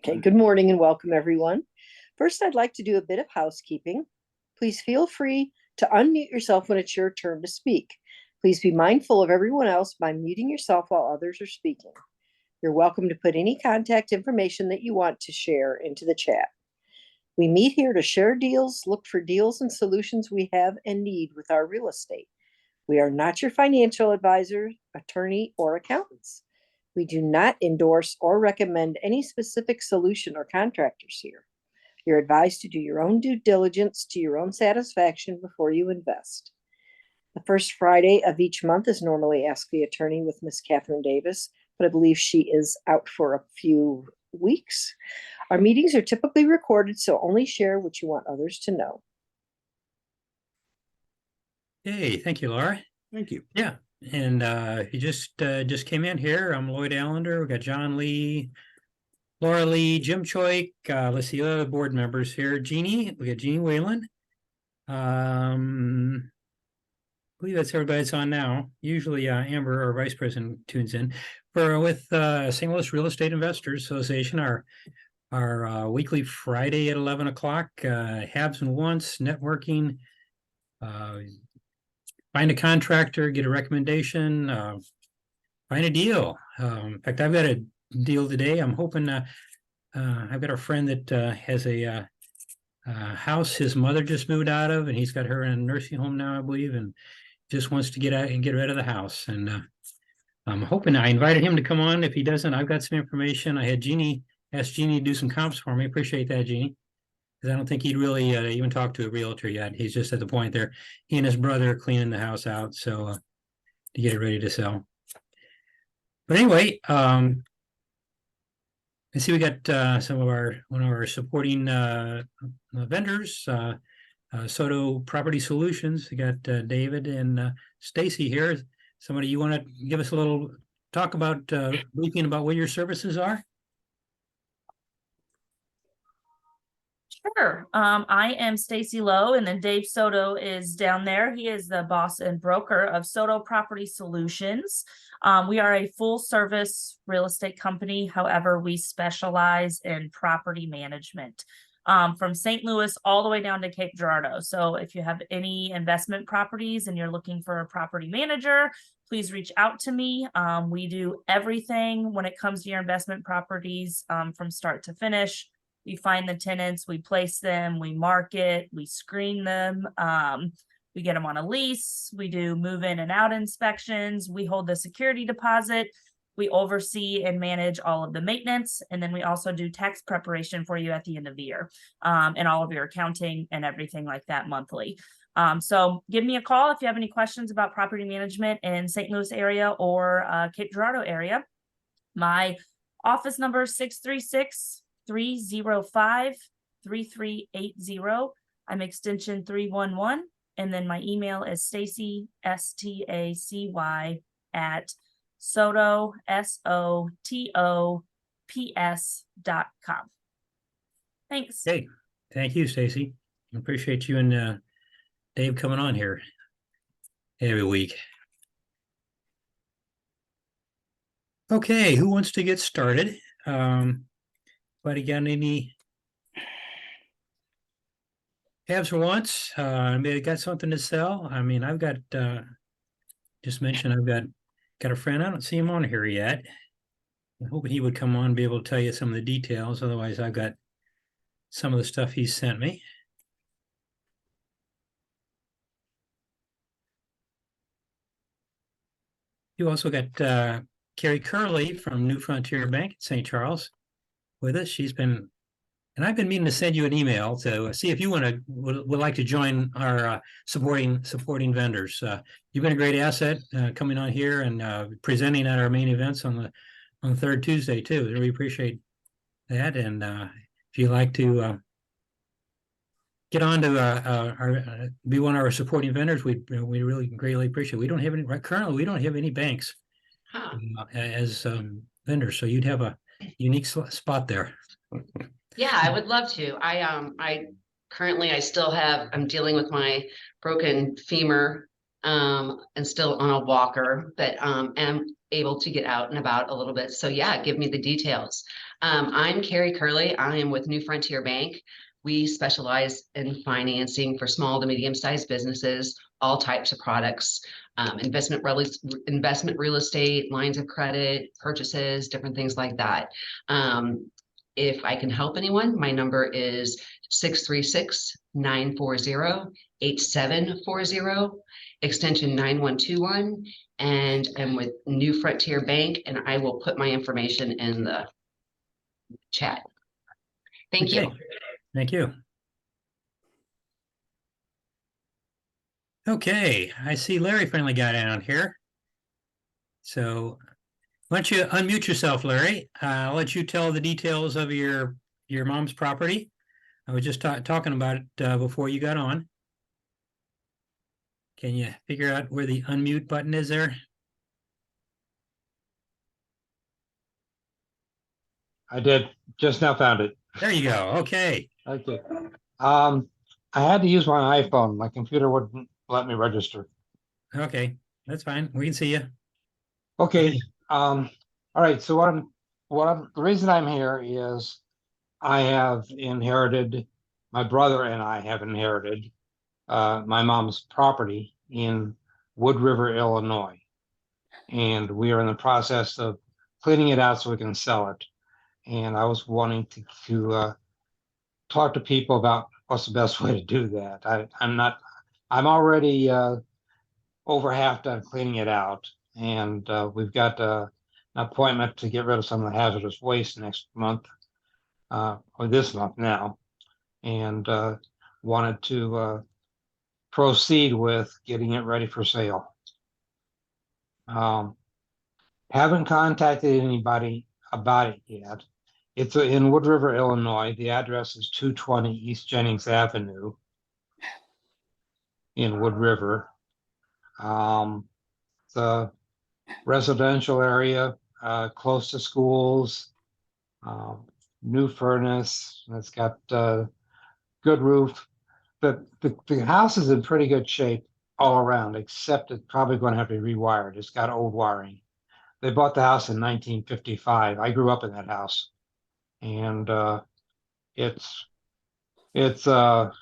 Okay, good morning and welcome everyone. First, I'd like to do a bit of housekeeping. Please feel free to unmute yourself when it's your turn to speak. Please be mindful of everyone else by muting yourself while others are speaking. You're welcome to put any contact information that you want to share into the chat. We meet here to share deals, look for deals and solutions we have and need with our real estate. We are not your financial advisor, attorney, or accountants. We do not endorse or recommend any specific solution or contractors here. You're advised to do your own due diligence to your own satisfaction before you invest. The first Friday of each month is normally Ask the Attorney with Miss Catherine Davis, but I believe she is out for a few weeks. Our meetings are typically recorded, so only share what you want others to know. Hey, thank you, Laura. Thank you. Yeah, and you just came in here. I'm Lloyd Allender. We got John Lee, Laura Lee, Jim Choik. Let's see, other board members here. Jeannie, we got Jeanne Whalen. I believe that's everybody that's on now. Usually Amber, our vice president, tunes in. We're with St. Louis Real Estate Investors Association, our weekly Friday at 11 o'clock, haves and wants, networking, find a contractor, get a recommendation, find a deal. In fact, I've got a deal today. I'm hoping I've got a friend that has a house his mother just moved out of, and he's got her in a nursing home now, I believe, and just wants to get out and get rid of the house. And I'm hoping I invited him to come on. If he doesn't, I've got some information. I had Jeannie ask Jeannie to do some comps for me. Appreciate that, Jeannie. Because I don't think he'd really even talked to a realtor yet. He's just at the point there. He and his brother are cleaning the house out, so to get it ready to sell. But anyway, I see we got one of our supporting vendors, Soto Property Solutions. We got David and Stacy here. Somebody you want to give us a little talk about briefing about what your services are? Sure. I am Stacy Lowe, and then Dave Soto is down there. He is the boss and broker of Soto Property Solutions. We are a full service real estate company. However, we specialize in property management from St. Louis all the way down to Cape Girardeau. So if you have any investment properties and you're looking for a property manager, please reach out to me. We do everything when it comes to your investment properties from start to finish. We find the tenants, we place them, we market, we screen them, we get them on a lease, we do move in and out inspections, we hold the security deposit, we oversee and manage all of the maintenance, and then we also do tax preparation for you at the end of the year, and all of your accounting and everything like that monthly. So give me a call if you have any questions about property management in St. Louis area or Cape Girardeau area. My office number is 636-305-3380. I'm extension 311. And then my email is Stacy, STACY, at Soto, SOTOPS.com. Thanks. Hey, thank you, Stacy. I appreciate you and Dave coming on here every week. Okay, who wants to get started? But again, any haves or wants? Maybe got something to sell. I mean, I've got just mentioned I've got a friend. I don't see him on here yet. I'm hoping he would come on and be able to tell you some of the details. Otherwise, I've got some of the stuff he sent me. You also got Carrie Curley from New Frontier Bank in St. Charles with us. She's been, and I've been meaning to send you an email to see if you would like to join our supporting vendors. You've been a great asset coming on here and presenting at our main events on the third Tuesday too. Really appreciate that. And if you'd like to get on to be one of our supporting vendors, we really greatly appreciate it. We don't have any currently. We don't have any banks as vendors, so you'd have a unique spot there. Yeah, I would love to. I currently I'm dealing with my broken femur and still on a walker, but am able to get out and about a little bit. So yeah, give me the details. I'm Carrie Curley. I am with New Frontier Bank. We specialize in financing for small to medium-sized businesses, all types of products, investment real estate, lines of credit, purchases, different things like that. If I can help anyone, my number is 636-940-8740, extension 9121, and I'm with New Frontier Bank, and I will put my information in the chat. Thank you. Okay, thank you. Okay, I see Larry finally got in on here. So why don't you unmute yourself, Larry? I'll let you tell the details of your mom's property. I was just talking about it before you got on. Can you figure out where the unmute button is there? I did, just now found it. There you go. Okay. Okay. I had to use my iPhone. My computer wouldn't let me register. Okay, that's fine. We can see you. Okay. All right. So the reason I'm here is I have inherited, my brother and I have inherited my mom's property in Woodriver, Illinois. And we are in the process of cleaning it out so we can sell it. And I was wanting to talk to people about what's the best way to do that. I'm already over half done cleaning it out, and we've got an appointment to get rid of some of the hazardous waste next month, or this month now, and wanted to proceed with getting it ready for sale. Haven't contacted anybody about it yet. It's in Woodriver, Illinois. The address is 220 East Jennings Avenue in Woodriver. The residential area, close to schools, new furnace. It's got good roof. The house is in pretty good shape all around, except it's probably going to have to be rewired. It's got old wiring. They bought the house in 1955. I grew up in that house. And it's got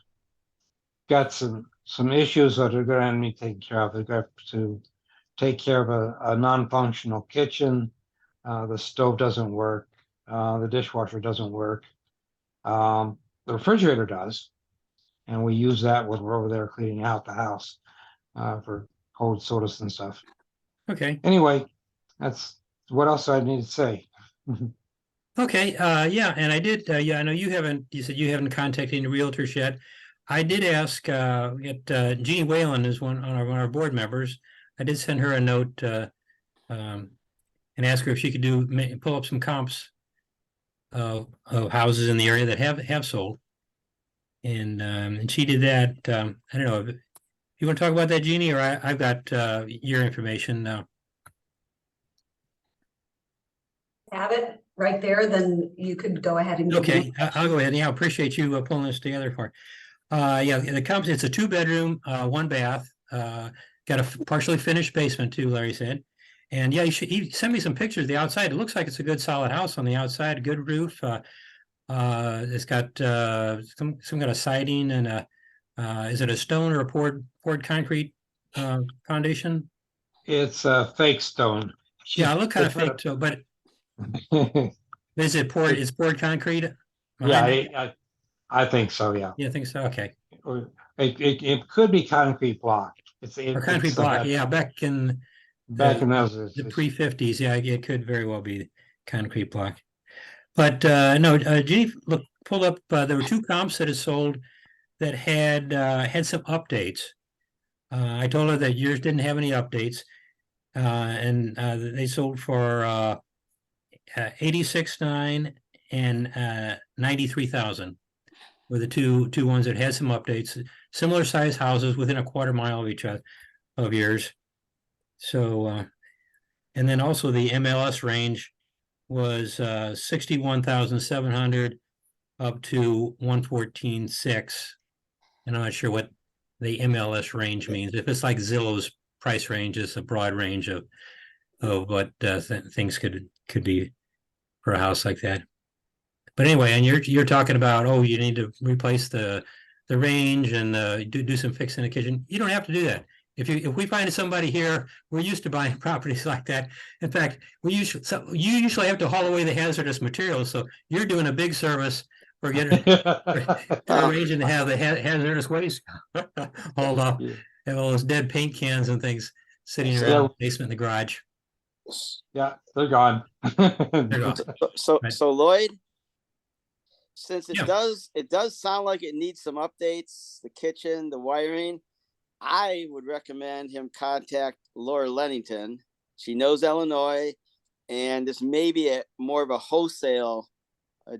some issues that are going to need taken care of. They've got to take care of a non-functional kitchen. The stove doesn't work. The dishwasher doesn't work. The refrigerator does, and we use that when we're over there cleaning out the house for cold sodas and stuff. Okay. Anyway, that's what else I need to say. Okay, yeah, and I did, yeah, I know you said you haven't contacted any realtors yet. I did ask, Jeanne Whalen is one of our board members. I did send her a note and ask her if she could pull up some comps of houses in the area that have sold. And she did that. I don't know, if you want to talk about that, Jeannie, or I've got your information now. Have it right there, then you could go ahead and. Okay, I'll go ahead. Yeah, I appreciate you pulling this together for. Yeah, it's a 2-bedroom, 1 bath. Got a partially finished basement too, Larry said. And yeah, he sent me some pictures of the outside. It looks like it's a good solid house on the outside, good roof. It's got some kind of siding and is it a stone or a poured concrete foundation? It's a fake stone. Yeah, it looked kind of fake too, but is it poured? It's poured concrete? Yeah, I think so. Yeah. Yeah, I think so. Okay. It could be concrete block. Or concrete block. Yeah, back in those the pre-50s. Yeah, it could very well be concrete block. But no, Jeannie pulled up. There were 2 comps that had sold that had some updates. I told her that yours didn't have any updates, and they sold for 86,900 and 93,000 were the two ones that had some updates. Similar size houses within a quarter mile of each other of yours. So, and then also the MLS range was 61,700 up to 114,600. And I'm not sure what the MLS range means. If it's like Zillow's price range, it's a broad range of what things could be for a house like that. But anyway, and you're talking about, oh, you need to replace the range and do some fixing in the kitchen. You don't have to do that. If we find somebody here, we're used to buying properties like that. In fact, you usually have to haul away the hazardous materials. So you're doing a big service for getting for arranging to have the hazardous waste hauled off, Yeah. and all those dead paint cans and things sitting So- around the basement in the garage. Yeah, they're gone. They're gone. Right. So Lloyd, since Yeah. it does sound like it needs some updates, the kitchen, the wiring, I would recommend him contact Laura Lennington. She knows Illinois, and this may be more of a wholesale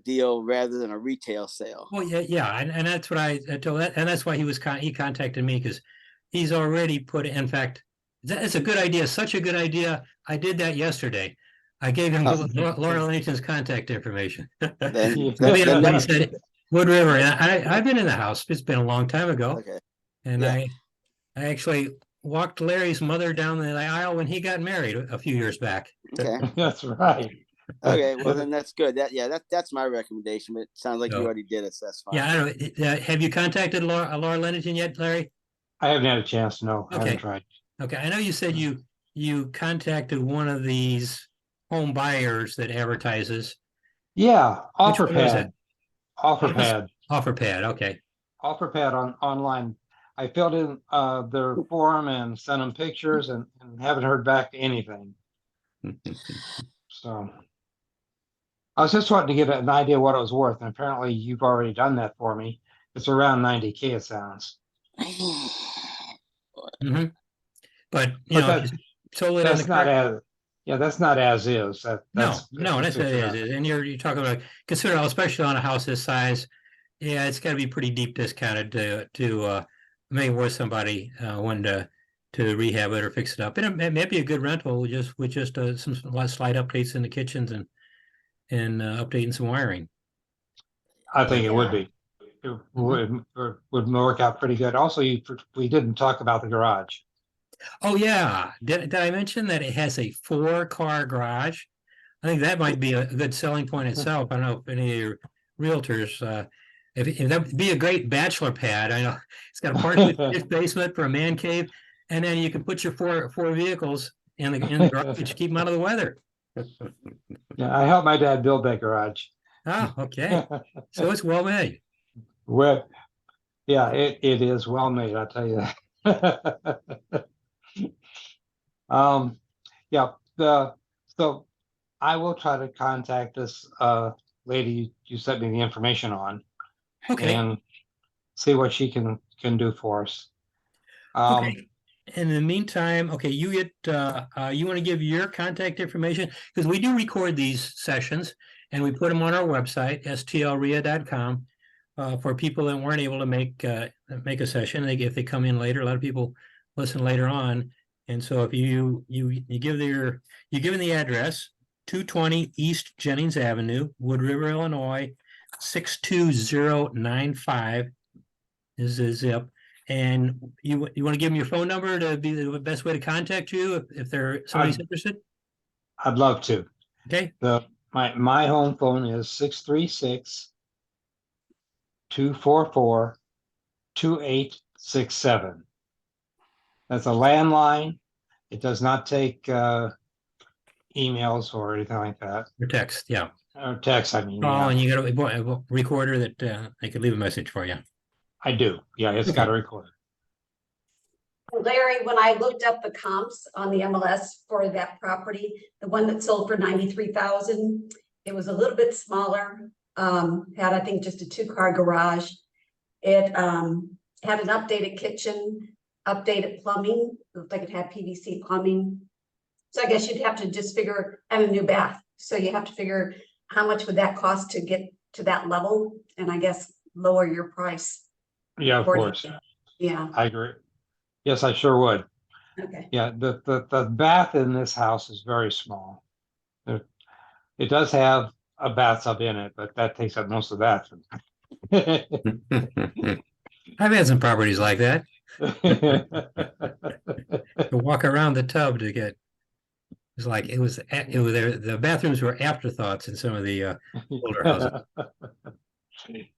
deal rather than a retail sale. Well, yeah, and that's what I told that, and that's why he contacted me, because he's already put. In fact, that's a good idea. Such a good idea. I did that yesterday. I gave him Laura Lennington's contact information. Then, Yeah. then He said Woodriver, and I've been in the house. It's been a long time ago, okay. and Yeah. I actually walked Larry's mother down the aisle when he got married a few years back. Okay. That's right. Okay. Well, then that's good. That's my recommendation. But it sounds like So- you already did it, so that's fine. Yeah, I don't. Have you contacted Laura Lennington yet, Larry? I haven't had a chance. No, I Okay. haven't tried. Okay, I know you said you contacted one of these home buyers that advertises Yeah, Which one was OfferPad. OfferPad. OfferPad. Okay, OfferPad online. I filled in their form and sent them pictures and haven't heard back anything. So I was just wanting to get an idea what it was worth, and apparently you've already done that for me. It's around 90K, it sounds. Mhm. But But that- sold it on That's the not correct. as, yeah, that's not as is. No, that's what it is. And you're talking about, consider, especially on a house this size, yeah, it's got to be pretty deep discounted to make it worth somebody wanting to rehab it or fix it up. And it may be a good rental with just some slight updates in the kitchens and updating some wiring. I think it would be. It would work out pretty good. Also, we didn't talk about the garage. Oh yeah, did I mention that it has a 4-car garage? I think that might be a good selling point itself. I don't know if any of your realtors, if that would be a great bachelor pad. I know it's got a partially finished basement for a man cave, and then you can put your four vehicles in the garage to keep them out of the weather. Yeah, I helped my dad build that garage. Oh, okay. So it's well made. Well, yeah, it is well made, I'll tell you that. Yeah, so I will try to contact this lady you sent me the information on Okay. and see what she can do for us. Okay. In the meantime, okay, you get you want to give your contact information, because we do record these sessions and we put them on our website, STLREIA.com, for people that weren't able to make a session. If they come in later, a lot of people listen later on. And so if you give them the address, 220 East Jennings Avenue, Woodriver, Illinois, 62095 is the zip. And you want to give them your phone number to be the best way to contact you if somebody's interested? I'd love to. Okay. My home phone is 636-244-2867. That's a landline. It does not take emails or anything like that. Your text, yeah. Or text, I mean. Oh, Yeah. and you got a recorder that they could leave a message for you. I do. Yeah, it's got a recorder. Larry, when I looked up the comps on the MLS for that property, the one that sold for 93,000, it was a little bit smaller. Had, I think, just a 2-car garage. It had an updated kitchen, updated plumbing. Looked like it had PVC plumbing. So I guess you'd have to just figure, and a new bath. So you have to figure how much would that cost to get to that level, and I guess lower your price. Yeah, of course. Yeah, I agree. Yes, I sure would. okay. Yeah, the bath in this house is very small. It does have a bathtub in it, but that takes up most of the bathroom. I've had some properties like that. To walk around the tub to get was like it was there. The bathrooms were afterthoughts in some of the older houses.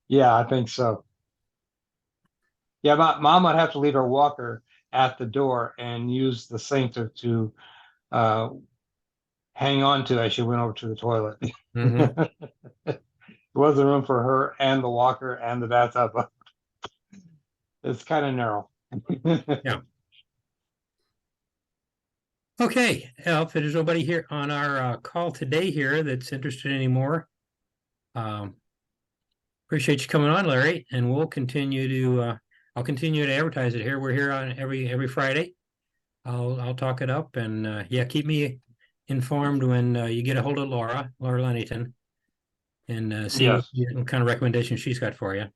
Yeah, I think so. Yeah, mom would have to leave her walker at the door and use the sink to hang on to as she went over to the toilet. Mhm. There wasn't room for her and the walker and the bathtub. It's kind of narrow. Yeah. Okay, if there's nobody here on our call today here that's interested anymore, appreciate you coming on, Larry, and we'll continue to I'll continue to advertise it here. We're here on every Friday. I'll talk it up, and yeah, keep me informed when you get a hold of Laura Lennington, and see Yes, what kind of recommendation she's got for you.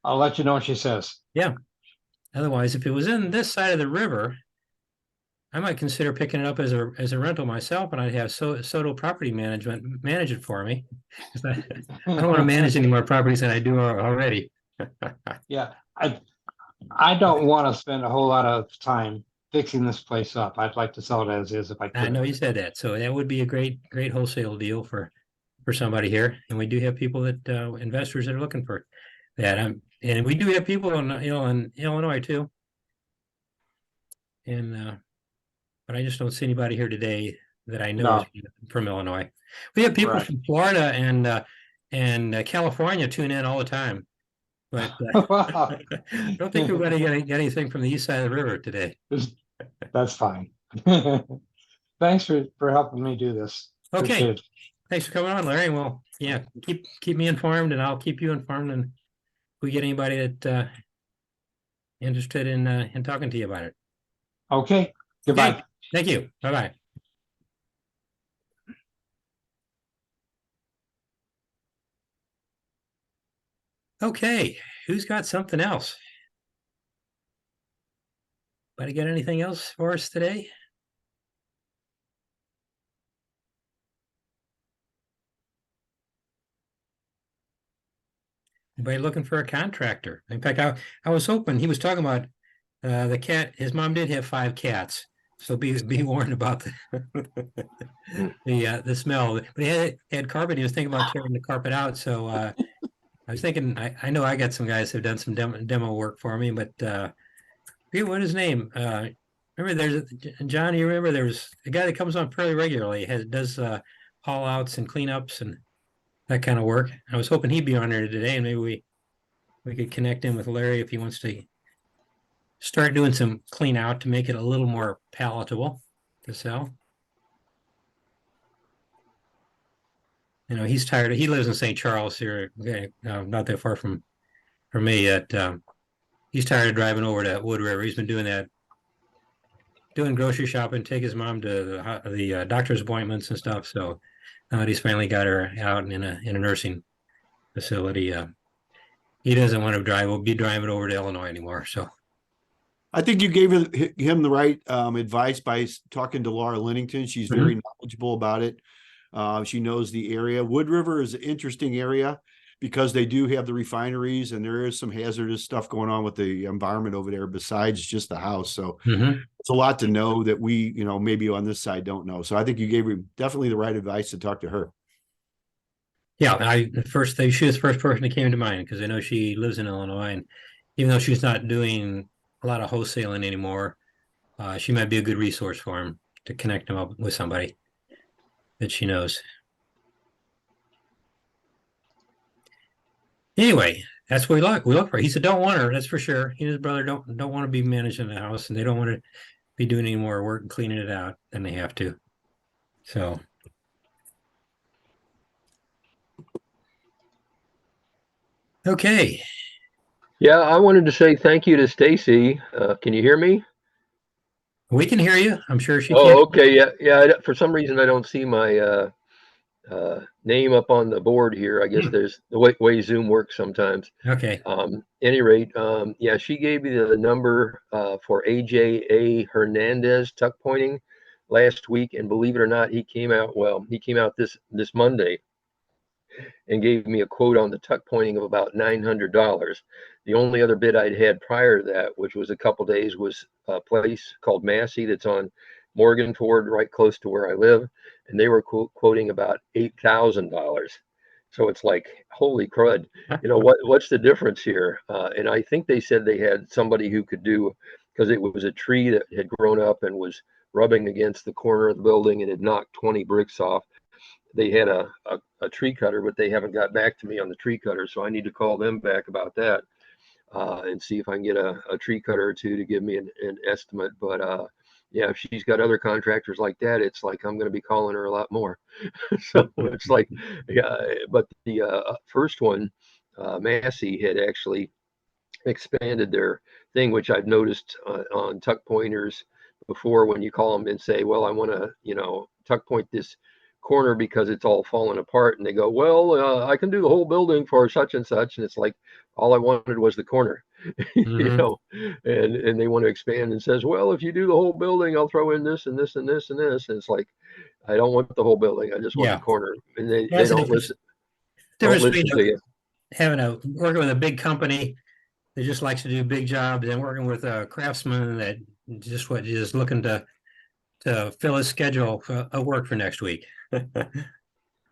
I'll let you know what she says. Yeah. Otherwise, if it was in this side of the river, I might consider picking it up as a rental myself, and I'd have Soto Property Management manage it for me. I don't want to manage any more properties than I do already. Yeah, I don't want to spend a whole lot of time fixing this place up. I'd like to sell it as is if I I could. know you said that, so that would be a great wholesale deal for somebody here, and we do have people that investors that are looking for that. And we do have people in in Illinois too, and but I just don't see anybody here today that I know is No, from Illinois. We have people right. from Florida and California tune in all the time, but I don't think we're going to get anything from the east side of the river today. That's fine. Thanks for helping me do this. Okay, Appreciate it. thanks for coming on, Larry. Well, yeah, keep me informed, and I'll keep you informed. And if we get anybody that interested in talking to you about it. Okay, goodbye. Okay, thank you. Bye bye. Okay, who's got something else? Anybody got anything else for us today? Anybody looking for a contractor? In fact, I was hoping he was talking about the cat. His mom did have 5 cats, so be warned about the smell. But he had carpet. He was thinking about tearing the carpet out. So I was thinking, I know I got some guys who've done some demo work for me, but forget what his name. Remember, there's John. You remember there was a guy that comes on fairly regularly. Does haul outs and cleanups and that kind of work. I was hoping he'd be on there today, and maybe we could connect him with Larry if he wants to start doing some clean out to make it a little more palatable to sell. You know, he's tired. He lives in St. Charles here, not that far from me. Yet he's tired of driving over to Woodriver. He's been doing that, doing grocery shopping, take his mom to the doctor's appointments and stuff. So he's finally got her out in a nursing facility. He doesn't want to be driving over to Illinois anymore. So I think you gave him the right advice by talking to Laura Lennington. She's very knowledgeable about it. She knows the area. Woodriver is an interesting area because they do have the refineries, and there is some hazardous stuff going on with the environment over there besides just the house. So it's a lot to know that we, maybe on this side don't know. So I think you gave him definitely the right advice to talk to her. Yeah, she was the first person that came to mind because I know she lives in Illinois, and even though she's not doing a lot of wholesaling anymore, she might be a good resource for him to connect him up with somebody that she knows. Anyway, that's what we look for. He's a don't wanter, that's for sure. He and his brother don't want to be managing the house, and they don't want to be doing any more work and cleaning it out than they have to. So okay. Yeah, I wanted to say thank you to Stacy. Can you hear me? We can hear you. I'm sure she can. Oh, okay. Yeah. For some reason, I don't see my name up on the board here. I guess there's the way Zoom works sometimes. Okay. Any rate, yeah, she gave me the number for AJA Hernandez tuck pointing last week, and believe it or not, he came out this Monday and gave me a quote on the tuck pointing of about $900. The only other bid I'd had prior to that, which was a couple days, was a place called Massey that's on Morganford, right close to where I live, and they were quoting about $8,000. So it's like, holy crud, what's the difference here? And I think they said they had somebody who could do, because it was a tree that had grown up and was rubbing against the corner of the building and had knocked 20 bricks off. They had a tree cutter, but they haven't got back to me on the tree cutter, so I need to call them back about that and see if I can get a tree cutter or two to give me an estimate. But yeah, if she's got other contractors like that, it's like I'm going to be calling her a lot more. So it's like, yeah. But the first one, Massey, had actually expanded their thing, which I've noticed on tuck pointers before, when you call them and say, well, I want to, tuck point this corner because it's all falling apart, and they go, well, I can do the whole building for such and such, and it's like, all I wanted was the corner. And they want to expand and says, well, if you do the whole building, I'll throw in this and this and this and this, and it's like, I don't want the whole building, I just want the corner. And they don't listen. Difference between working with a big company that just likes to do big jobs and working with a craftsman that just looking to fill his schedule of work for next week.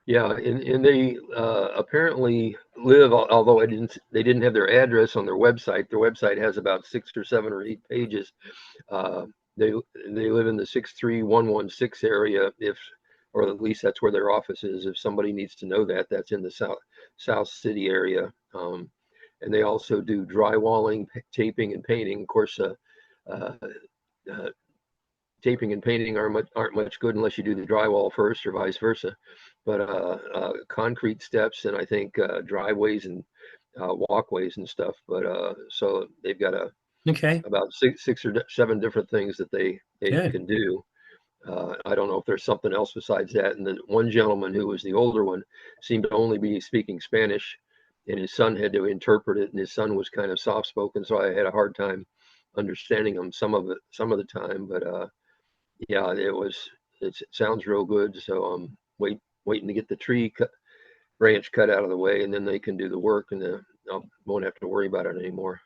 Yeah, and they apparently live, although they didn't have their address on their website. Their website has about 6 or 7 or 8 pages. They live in the 63116 area, or at least that's where their office is. If somebody needs to know that, that's in the South City area. And they also do drywalling, taping, and painting. Of course, taping and painting aren't much good unless you do the drywall first, or vice versa. But concrete steps, and I think driveways and walkways and stuff. But so they've got about six or 7 different things that they can do. I don't know if there's something else besides that. And then one gentleman, who was the older one, seemed to only be speaking Spanish, and his son had to interpret it, and his son was kind of soft spoken, so I had a hard time understanding him some of the time. But yeah, it sounds real good. So I'm waiting to get the tree branch cut out of the way, and then they can do the work, and then I won't have to worry about it anymore.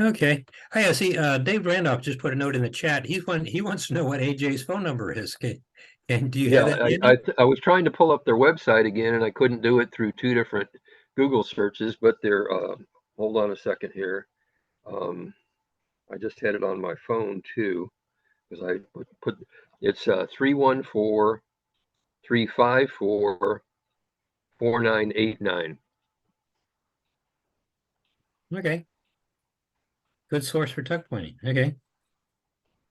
Okay. I see. Dave Randolph just put a note in the chat. He wants to know what AJ's phone number is. And do you have that? I was trying to pull up their website again, and I couldn't do it through 2 different Google searches. But they're hold on a second here. I just had it on my phone too, because I put it's 314-354-4989. Okay. Good source for tuck pointing. Okay.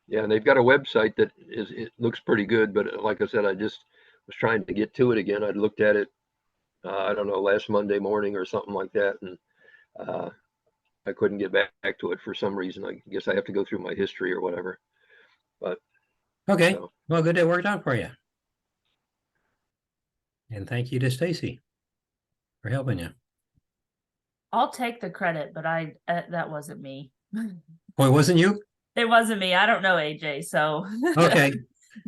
Yeah, and they've got a website that it looks pretty good, but like I said, I just was trying to get to it again. I'd looked at it, I don't know, last Monday morning or something like that, and I couldn't get back to it for some reason. I guess I have to go through my history or whatever. But okay, well, good, it worked out for you. And thank you to Stacy for helping you. I'll take the credit, but that wasn't me. Oh, it wasn't you? It wasn't me. I don't know AJ, so. Okay.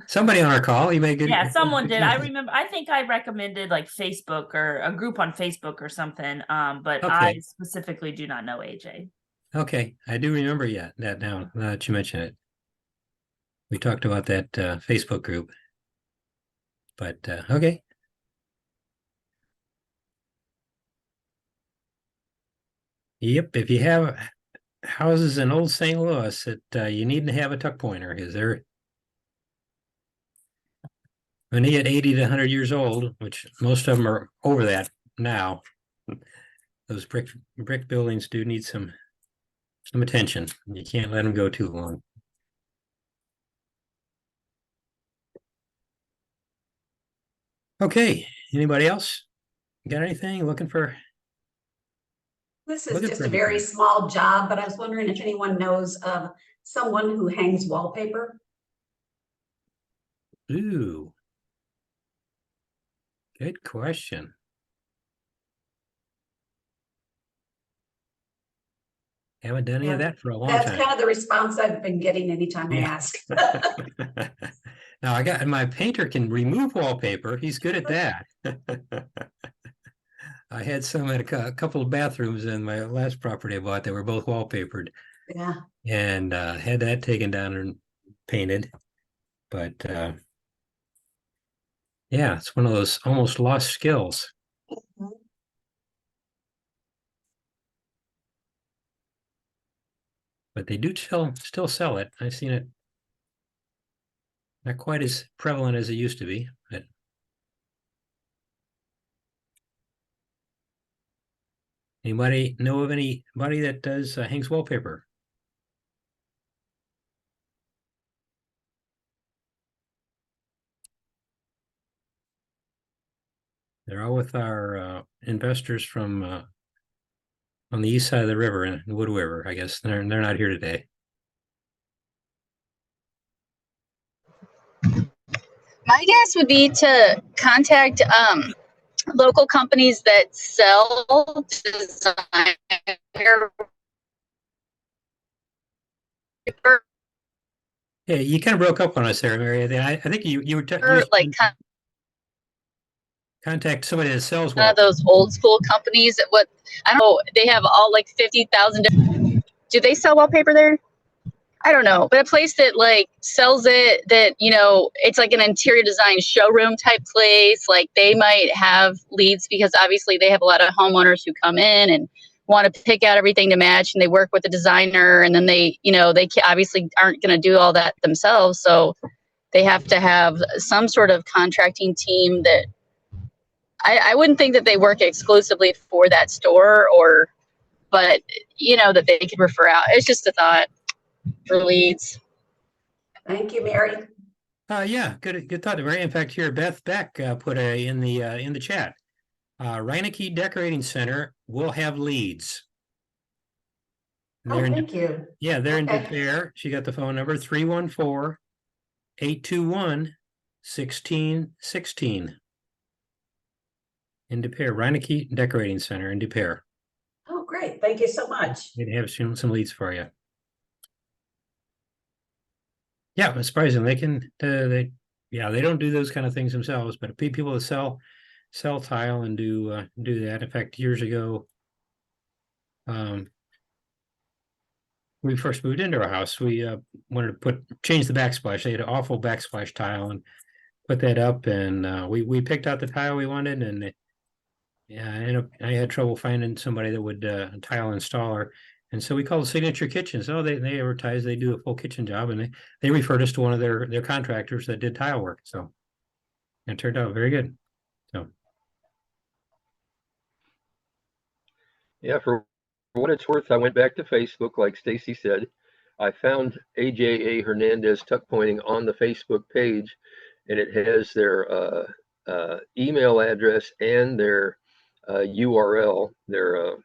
Somebody on our call, you may get. Yeah, someone did. I remember, I think I recommended like Facebook or a group on Facebook or something. But I specifically do not know AJ. Okay, I do remember that now that you mention it. We talked about that Facebook group. But okay. Yep, if you have houses in Old St. Louis that you need to have a tuck pointer, is there? When they get 80 to 100 years old, which most of them are over that now, those brick buildings do need some attention. You can't let them go too long. Okay, anybody else got anything looking for? This is just a very small job, but I was wondering if anyone knows of someone who hangs wallpaper. Ooh, good question. Haven't done any of that for a long time. That's kind of the response I've been getting anytime I ask. Now my painter can remove wallpaper. He's good at that. I had some at a couple of bathrooms in my last property I bought. They were both wallpapered. Yeah. And had that taken down and painted. But yeah, it's one of those almost lost skills. But they do still sell it. I've seen it. Not quite as prevalent as it used to be, but anybody know of anybody that does hangs wallpaper? They're all with our investors from on the east side of the river in Woodriver. I guess they're not here today. My guess would be to contact local companies that sell designer Yeah, you kind of broke up on us there, Mary. I think you were like contact somebody that sells one of those old school companies. What I don't know, they have all like 50,000. Do they sell wallpaper there? I don't know, but a place that like sells it, that, you know, it's like an interior design showroom type place. Like they might have leads because obviously they have a lot of homeowners who come in and want to pick out everything to match, and they work with the designer, and then they, you know, they obviously aren't going to do all that themselves. So they have to have some sort of contracting team that I wouldn't think that they work exclusively for that store, or, but you know, that they could refer out. It's just a thought for leads. Thank you, Mary. Yeah, good thought, Mary. In fact, here Beth Beck put in the chat. Reineke Decorating Center will have leads. Oh, thank you. Yeah, they're in Okay. De Pere. She got the phone number 314-821-1616. In De Pere, Reineke Decorating Center in De Pere. Oh, great. Thank you so much. They'd have some leads for you. Yeah, it's surprising. They can they don't do those kind of things themselves, but people that sell tile and do that. In fact, years ago, we first moved into our house, we wanted to change the backsplash. They had an awful backsplash tile and put that up, and we picked out the tile we wanted, and I had trouble finding somebody that would tile installer. And so we called Signature Kitchens. Oh, they advertise they do a full kitchen job, and they referred us to one of their contractors that did tile work. So it turned out very good. So Yeah, for what it's worth, I went back to Facebook, like Stacy said. I found AJA Hernandez tuck pointing on the Facebook page, and it has their email address and their URL, their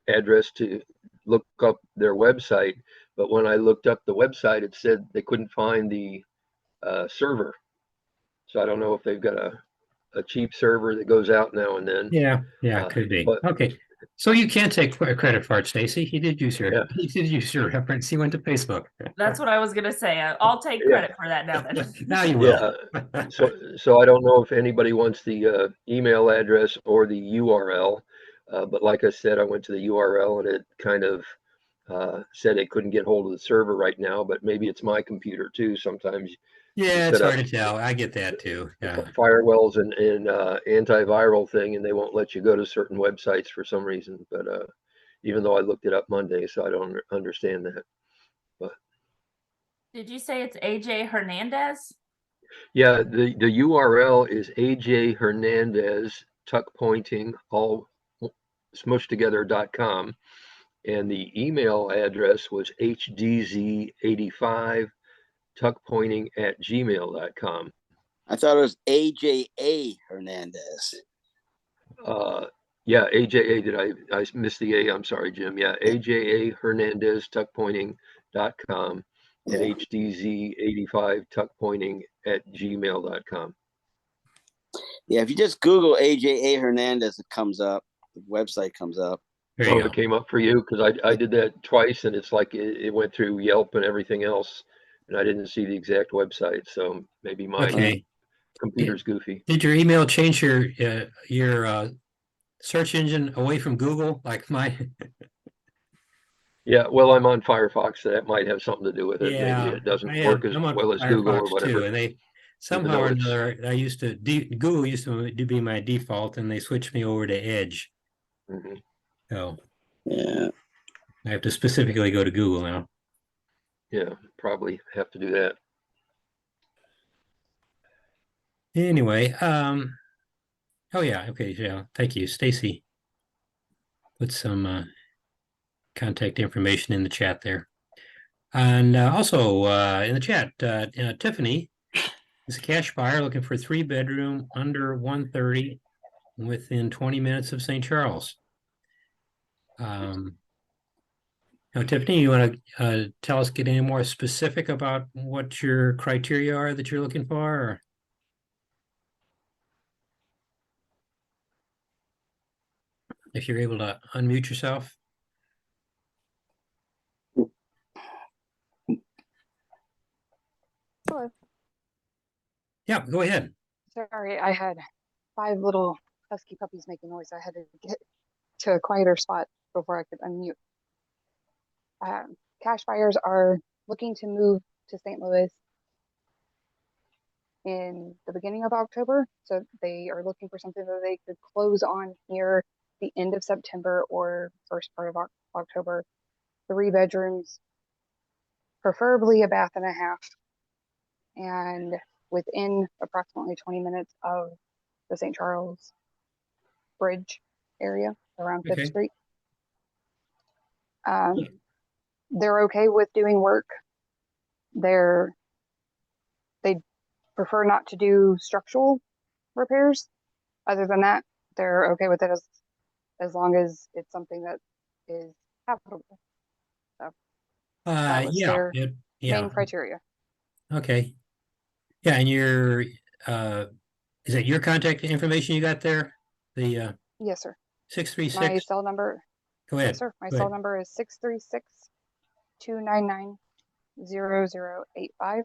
address to look up their website. But when I looked up the website, it said they couldn't find the server. So I don't know if they've got a cheap server that goes out now and then. yeah, could be. But, okay. So you can't take credit for it, Stacy. He did use your reference. He went to Facebook. That's what I was gonna say. I'll take credit for that now then. Now you will. Yeah. So I don't know if anybody wants the email address or the URL, but like I said, I went to the URL and it kind of said it couldn't get hold of the server right now, but maybe it's my computer too. Sometimes yeah, it's hard to tell. I get that too. Yeah. Firewalls and antiviral thing, and they won't let you go to certain websites for some reason. But even though I looked it up Monday, so I don't understand that. But Did you say it's AJ Hernandez? yeah, the URL is AJ Hernandez tuck pointing all smushed together.com, and the email address was hdz85 tuckpointing@gmail.com. I thought it was AJA Hernandez. Yeah, AJA, I missed the A, I'm sorry, Jim. Yeah, AJA Hernandez tuckpointing.com and HDZ85 tuckpointing@gmail.com. Yeah, if you just Google AJA Hernandez, it comes up. The website comes up. Oh, it came up for you? Because I did that twice, and it's like it went through Yelp and everything else, and I didn't see the exact website. So maybe my computer's goofy. Did your email change your search engine away from Google like mine? Yeah, well, I'm on Firefox, so that might have something to do with it. Yeah, Maybe it doesn't work as I'm on well as Google or Firefox too, whatever. and they Even somehow or though it's, another, Google used to be my default, and they switched me over to Edge. Mhm. So Yeah. I have to specifically go to Google now. Yeah, probably have to do that. Anyway, oh yeah, okay, yeah, thank you, Stacy. Put some contact information in the chat there. And also in the chat, Tiffany is a cash buyer looking for a 3-bedroom under 130 within 20 minutes of St. Charles. Now, Tiffany, you want to tell us, get any more specific about what your criteria are that you're looking for? Or? If you're able to unmute yourself. Hello. Yeah, go ahead. Sorry, I had 5 little husky puppies making noise. I had to get to a quieter spot before I could unmute. Cash buyers are looking to move to St. Louis in the beginning of October. So they are looking for something that they could close on near the end of September or first part of October. 3 bedrooms, preferably a bath and a half, and within approximately 20 minutes of the St. Charles Bridge area around 5th Okay. Street. They're okay with doing work. They prefer not to do structural repairs. Other than that, they're okay with it as long as it's something that is habitable. So that was their main criteria. Okay. Yeah, and your is that your contact information you got there? The Yes, sir. 636. My cell number. Go ahead. Yes, sir. My Go cell ahead. number is 636-299-0085.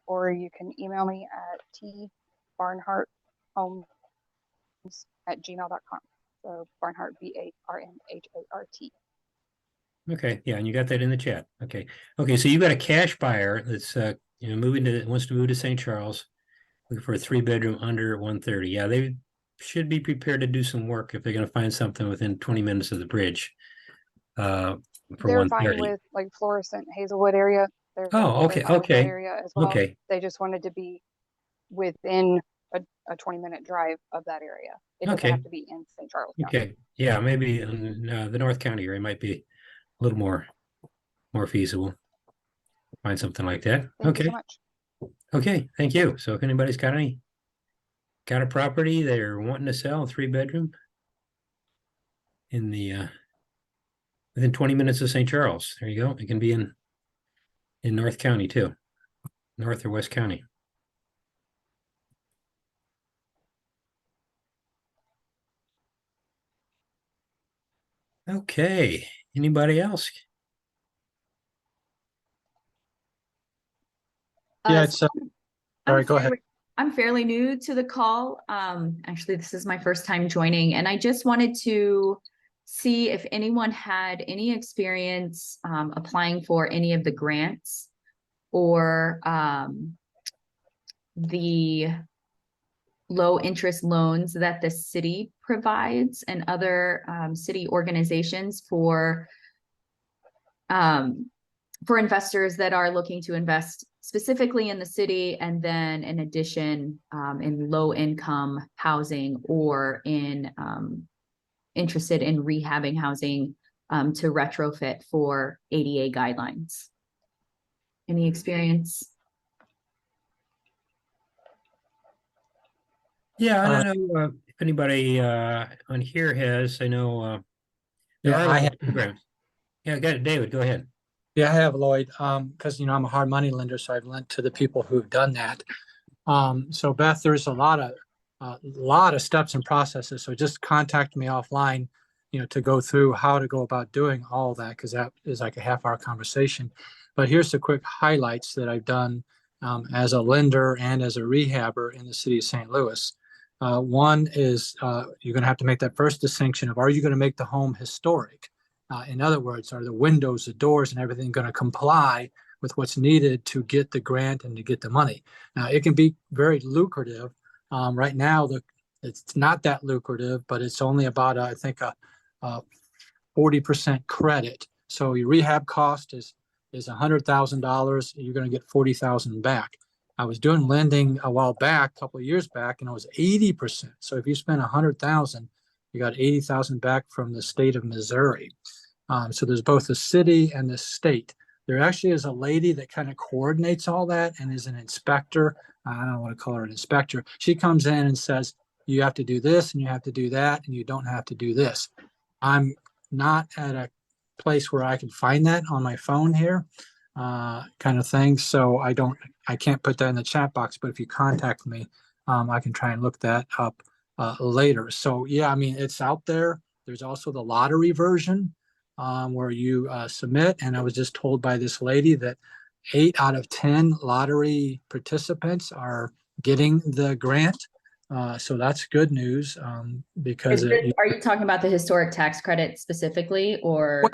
Or you can email me at tbarnharthomes@gmail.com. So Barnhart, BARNHART. Okay, yeah, and you got that in the chat. Okay, so you got a cash buyer that's wants to move to St. Charles, looking for a 3-bedroom under 130. Yeah, they should be prepared to do some work if they're going to find something within 20 minutes of the bridge. For They're 130. fine with like Florissant, Hazelwood area. They're Okay, fine with that okay, area as well. okay. They just wanted to be within a 20-minute drive of that area. It doesn't have to be in St. Charles County. Okay, yeah, maybe in the North County area might be a little more feasible. Find something like that. Thank you so much. Okay, thank you. So if anybody's got a property they're wanting to sell, a 3-bedroom in the within 20 minutes of St. Charles, there you go. It can be in North County too, North or West County. Okay, anybody else? Yeah, it's sorry, go ahead. I'm fairly new to the call. Actually, this is my first time joining, and I just wanted to see if anyone had any experience applying for any of the grants or the low interest loans that the city provides and other city organizations for investors that are looking to invest specifically in the city, and then in addition in low income housing or in interested in rehabbing housing to retrofit for ADA guidelines. Any experience? Yeah, I don't know if anybody on here has. I know there are a lot of programs. Yeah, got it, David. Go ahead. Yeah, I have, Lloyd, because I'm a hard money lender, so I've lent to the people who've done that. So Beth, there's a lot of steps and processes. So just contact me offline, to go through how to go about doing all that, because that is like a half-hour conversation. But here's the quick highlights that I've done as a lender and as a rehabber in the city of St. Louis. One is you're going to have to make that first distinction of, are you going to make the home historic? In other words, are the windows, the doors, and everything going to comply with what's needed to get the grant and to get the money? Now, it can be very lucrative. Right now, it's not that lucrative, but it's only about, I think, a 40% credit. So your rehab cost is $100,000. You're going to get 40,000 back. I was doing lending a while back, a couple of years back, and it was 80%. So if you spend 100,000, you got 80,000 back from the state of Missouri. So there's both the city and the state. There actually is a lady that kind of coordinates all that and is an inspector. I don't want to call her an inspector. She comes in and says, you have to do this and you have to do that, and you don't have to do this. I'm not at a place where I can find that on my phone here, kind of thing. So I can't put that in the chat box, but if you contact me, I can try and look that up later. So yeah, I mean, it's out there. There's also the lottery version where you submit. And I was just told by this lady that 8 out of 10 lottery participants are getting the grant. So that's good news because Are you talking about the historic tax credit specifically, or? Well,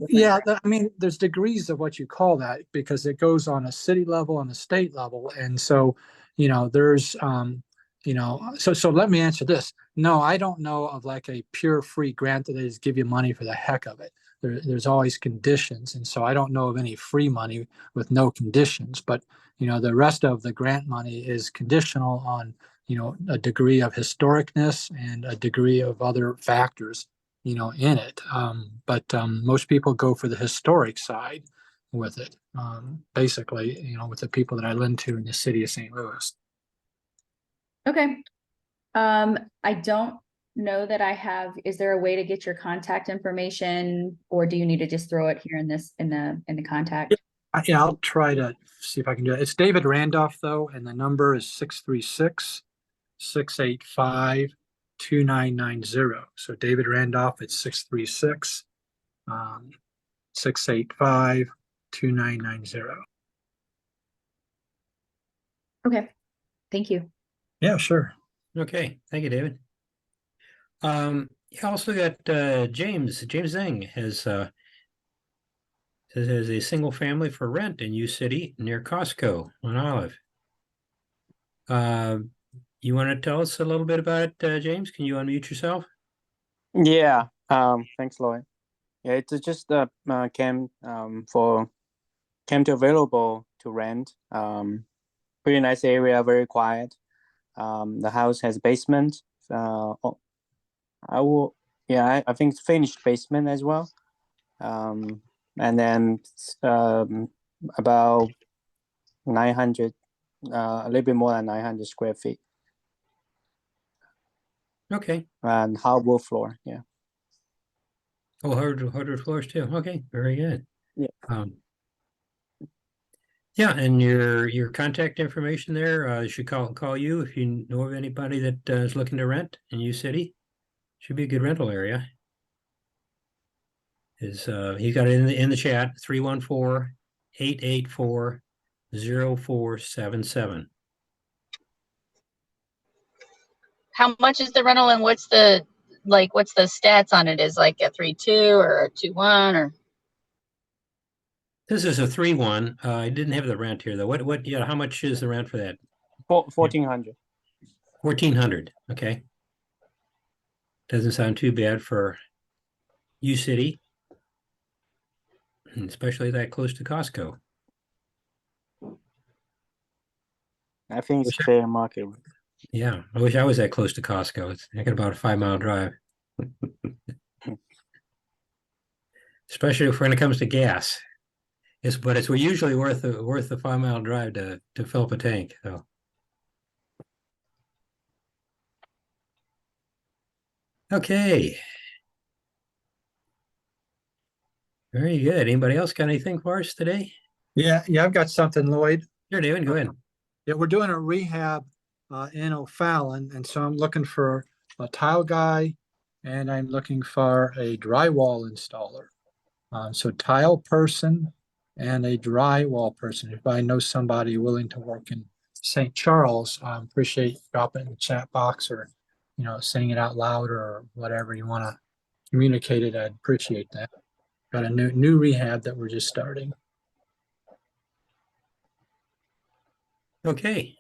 yeah, I mean, there's degrees of what you call that because it goes on a city level and a state level. And so, there's, so let me answer this. No, I don't know of like a pure free grant that they just give you money for the heck of it. There's always conditions. And so I don't know of any free money with no conditions, but, the rest of the grant money is conditional on, a degree of historicness and a degree of other factors, in it. But most people go for the historic side with it, basically, with the people that I lend to in the city of St. Louis. Okay. I don't know that I have, is there a way to get your contact information, or do you need to just throw it here in the contact? Yeah, I'll try to see if I can do it. It's David Randolph though, and the number is 636-685-2990. So David Randolph, it's 636-685-2990. Okay. Thank you. Yeah, sure. Okay, thank you, David. You also got James Zeng has a single family for rent in U City near Costco on Olive. You want to tell us a little bit about it, James? Can you unmute yourself? Yeah, thanks, Lloyd. Yeah, it's just came to available to rent. Pretty nice area, very quiet. The house has basement. I think it's finished basement as well. And then about 900, a little bit more than 900 square feet. Okay. And hardwood floor, yeah. Oh, hardwood floors too. Okay, very good. Yeah. Yeah, and your contact information there should call you if you know of anybody that is looking to rent in U City. Should be a good rental area. He's got it in the chat, 314-884-0477. How much is the rental, and what's the stats on it? Is like a 3.2 or a 2.1 or? This is a 3.1. I didn't have the rent here though. How much is the rent for that? 1,400. 1,400. Okay. Doesn't sound too bad for U City, especially that close to Costco. I think it's fair market. Yeah, I wish I was that close to Costco. I got about a 5-mile drive. Especially when it comes to gas. But it's usually worth the 5-mile drive to fill up a tank. So. Okay. Very good. Anybody else got anything for us today? Yeah, I've got something, Lloyd. Sure, David, go ahead. Yeah, we're doing a rehab in O'Fallon, and so I'm looking for a tile guy, and I'm looking for a drywall installer. So tile person and a drywall person. If I know somebody willing to work in St. Charles, appreciate dropping it in the chat box or, saying it out loud or whatever you want to communicate it. I'd appreciate that. got a new rehab that we're just starting. Okay.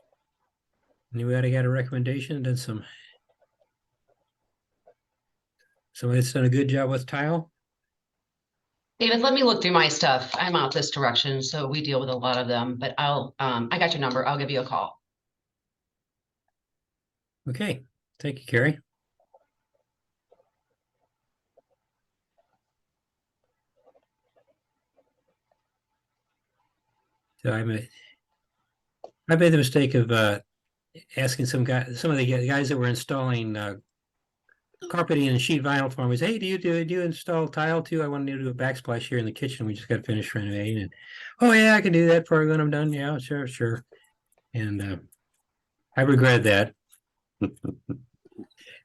Anybody got a recommendation? Done somebody that's done a good job with tile? David, let me look through my stuff. I'm out this direction, so we deal with a lot of them, but I got your number. I'll give you a call. Okay. Thank you, Carrie. So I made the mistake of asking some of the guys that were installing carpeting and sheet vinyl for me. Hey, do you install tile too? I want to do a backsplash here in the kitchen. We just got finished renovating. And oh yeah, I can do that for when I'm done. Yeah, sure. And I regret that.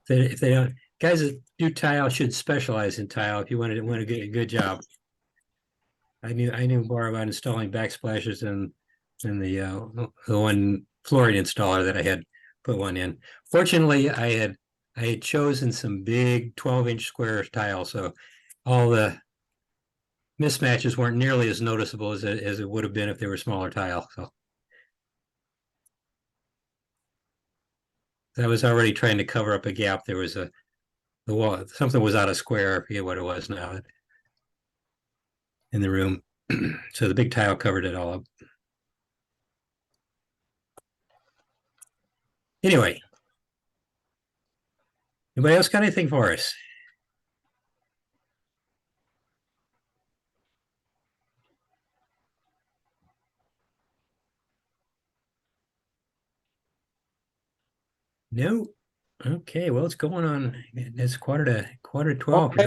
If they don't, guys that do tile should specialize in tile. If you want to get a good job. I knew more about installing backsplashes than the one flooring installer that I had put one in. Fortunately, I had chosen some big 12-inch square tile, so all the mismatches weren't nearly as noticeable as it would have been if they were smaller tile. So I was already trying to cover up a gap. There was the wall, something was out of square. I forget what it was now in the room. So the big tile covered it all up. Anyway, anybody else got anything for us? No. Okay. Well, it's going on. It's quarter to 12. Okay.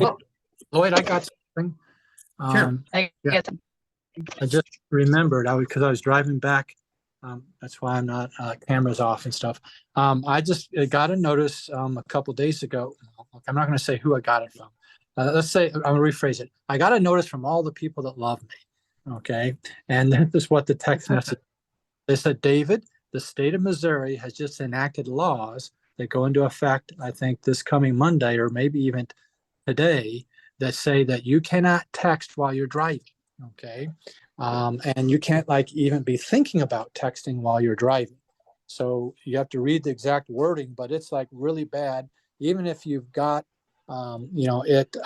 Lloyd, I got something. Sure. I just remembered because I was driving back. That's why I'm not cameras off and stuff. I just got a notice a couple days ago. I'm not going to say who I got it from. Let's say I'm going to rephrase it. I got a notice from all the people that love me. Okay, and this is what the text message. They said, David, the state of Missouri has just enacted laws that go into effect, I think, this coming Monday or maybe even today, that say that you cannot text while you're driving. Okay. And you can't even be thinking about texting while you're driving. So you have to read the exact wording, but it's really bad. Even if you've got, it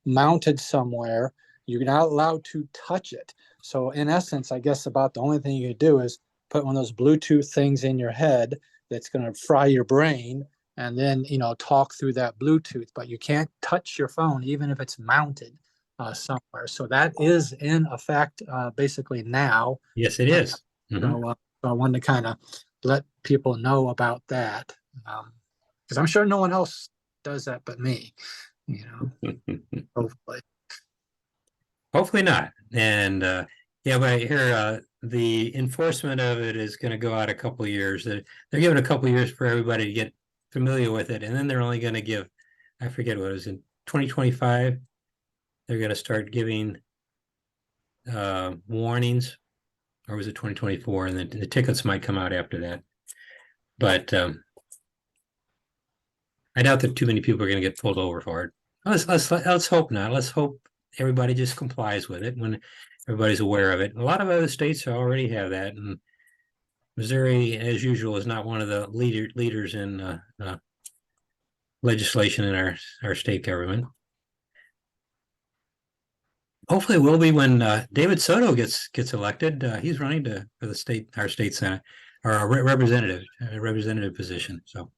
mounted somewhere, you're not allowed to touch it. So in essence, I guess about the only thing you can do is put one of those Bluetooth things in your head that's going to fry your brain and then, talk through that Bluetooth, but you can't touch your phone, even if it's mounted somewhere. So that is in effect basically now. Yes, it is. So I wanted to kind of let people know about that because I'm sure no one else does that but me, hopefully. Hopefully not. And yeah, but I hear the enforcement of it is going to go out a couple of years. They're giving a couple of years for everybody to get familiar with it. And then they're only going to give, I forget what it was, in 2025, they're going to start giving warnings, or was it 2024? And then the tickets might come out after that. But I doubt that too many people are going to get pulled over for it. Let's hope not. Let's hope everybody just complies with it when everybody's aware of it. A lot of other states already have that, and Missouri, as usual, is not one of the leaders in legislation in our state government. Hopefully, it will be when David Soto gets elected. He's running for the our state senate, or a representative position. So,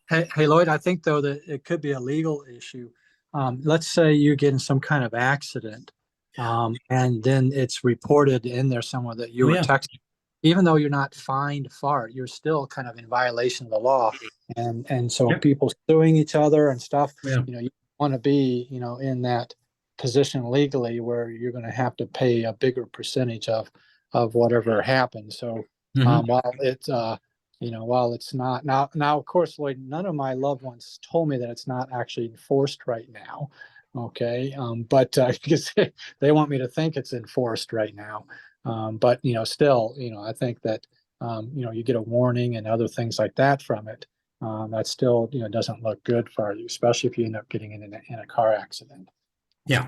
hey, Lloyd, I think though that it could be a legal issue. Let's say you get in some kind of accident, and then it's reported in there somewhere that you were texting. Even though you're not fined for it, you're still kind of in violation of the law, and so people suing each other and stuff. You want to be in that position legally where you're going to have to pay a bigger percentage of whatever happens. So while it's while it's not now of course, Lloyd, none of my loved ones told me that it's not actually enforced right now. Okay, but because they want me to think it's enforced right now. But still, I think that you get a warning and other things like that from it. That still doesn't look good for you, especially if you end up getting in a car accident. Yeah.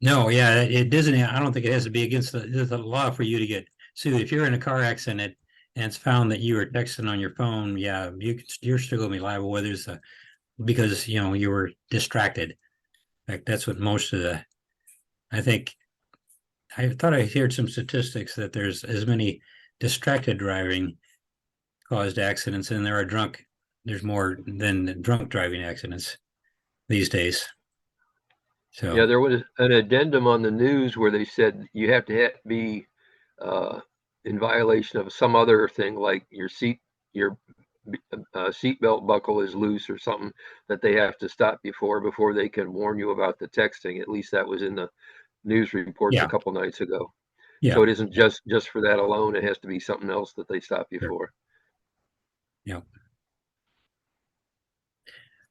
No, yeah, it doesn't. I don't think it has to be against there's a law for you to get sued. If you're in a car accident and it's found that you were texting on your phone, yeah, you're still gonna be liable, whether it's because you were distracted. In fact, that's what most of I think I thought I heard some statistics that there's as many distracted driving caused accidents and there's more than drunk driving accidents these days. So Yeah, there was an addendum on the news where they said you have to be in violation of some other thing, like your seatbelt buckle is loose or something, that they have to stop you before they can warn you about the texting. At least that was in the news reports a yeah, couple nights ago. yeah, So it isn't just for that alone. It has to be something else that they stop you sure. for. Yeah.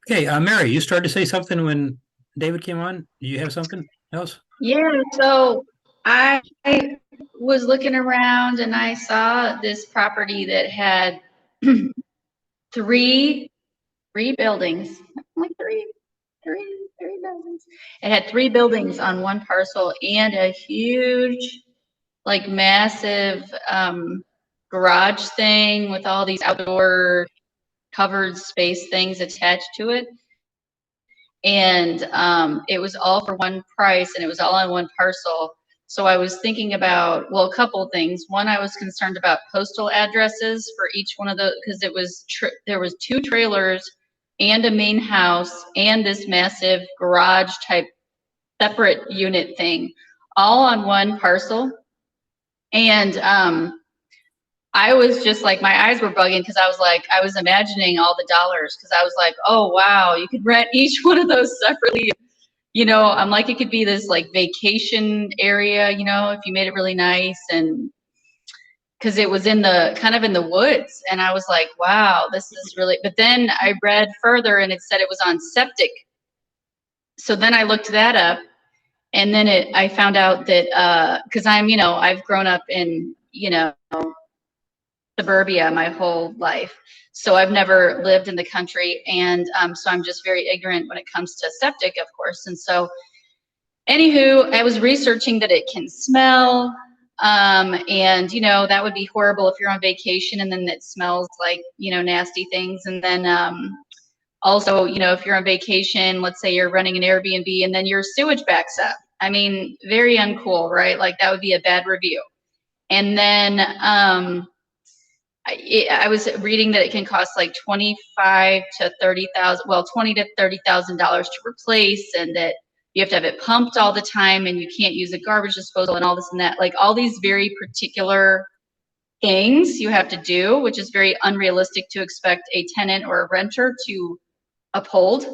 Okay, Mary, you started to say something when David came on. Do you have something else? Yeah, so I was looking around and I saw this property that had three buildings. I'm like three buildings. It had three buildings on one parcel and a huge, like massive garage thing with all these outdoor covered space things attached to it. And it was all for one price and it was all on one parcel. So I was thinking about, well, a couple of things. One, I was concerned about postal addresses for each one of those because there was two trailers and a main house and this massive garage type separate unit thing all on one parcel. And I was just like, my eyes were bugging because I was imagining all the dollars because I was like, oh, wow, you could rent each one of those separately. I'm like, it could be this like vacation area, if you made it really nice. And because it was kind of in the woods. And I was like, wow, this is really, but then I read further and it said it was on septic. So then I looked that up and then I found out that, because I've grown up in, suburbia my whole life. So I've never lived in the country. And so I'm just very ignorant when it comes to septic, of course. And so anywho, I was researching that it can smell. And, that would be horrible if you're on vacation and then it smells like, nasty things. And then also, if you're on vacation, let's say you're running an Airbnb and then your sewage backs up. I mean, very uncool, right? Like that would be a bad review. And then I was reading that it can cost like $25,000 to $30,000 to replace, and that you have to have it pumped all the time, and you can't use a garbage disposal, and all this and that. Like all these very particular things you have to do, which is very unrealistic to expect a tenant or a renter to uphold,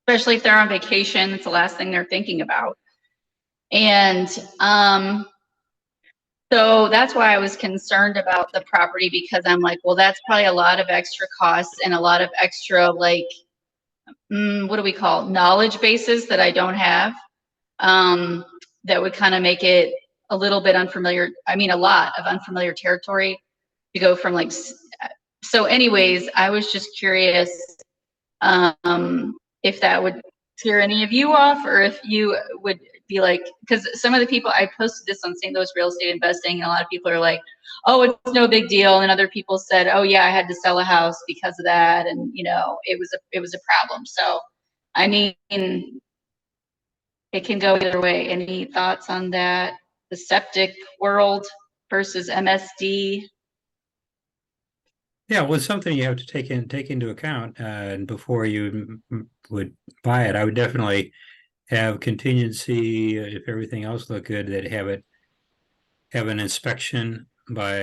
especially if they're on vacation. It's the last thing they're thinking about. And so that's why I was concerned about the property, because I'm like, well, that's probably a lot of extra costs and a lot of extra, like, what do we call knowledge bases that I don't have, that would kind of make it a little bit unfamiliar. I mean, a lot of unfamiliar territory to go from like, so anyways, I was just curious if that would scare any of you off, or if you would be like, because some of the people, I posted this on St. Louis Real Estate Investing, and a lot of people are like, oh, it's no big deal. And other people said, oh yeah, I had to sell a house because of that. And it was a problem. So, I mean, it can go either way. Any thoughts on that? The septic world versus MSD? Yeah, well, it's something you have to take into account, and before you would buy it, I would definitely have contingency if everything else looked good. That have an inspection by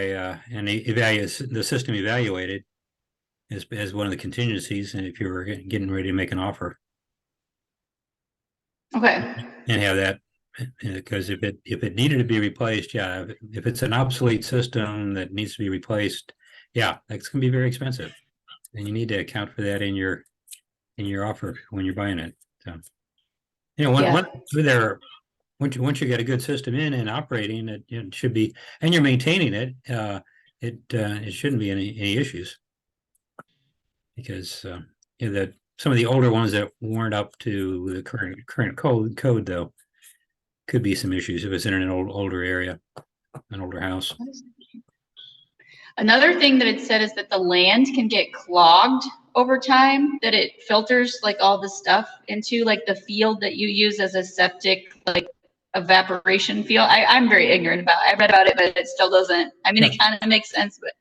and the system evaluated as one of the contingencies, and if you were getting ready to make an offer. Okay. And have that, because if it needed to be replaced, yeah, if it's an obsolete system that needs to be replaced, yeah, that's going to be very expensive, and you need to account for that in your offer when you're buying it. So, once you get a good system in and operating, it should be, and you're maintaining it, it shouldn't be any issues, because some of the older ones that weren't up to the current code though, could be some issues if it's in an older area, an older house. Another thing that it said is that the land can get clogged over time, that it filters like all the stuff into like the field that you use as a septic, like evaporation field. I'm very ignorant about it. I read about it, but it still doesn't, I mean, it kind of makes sense, but.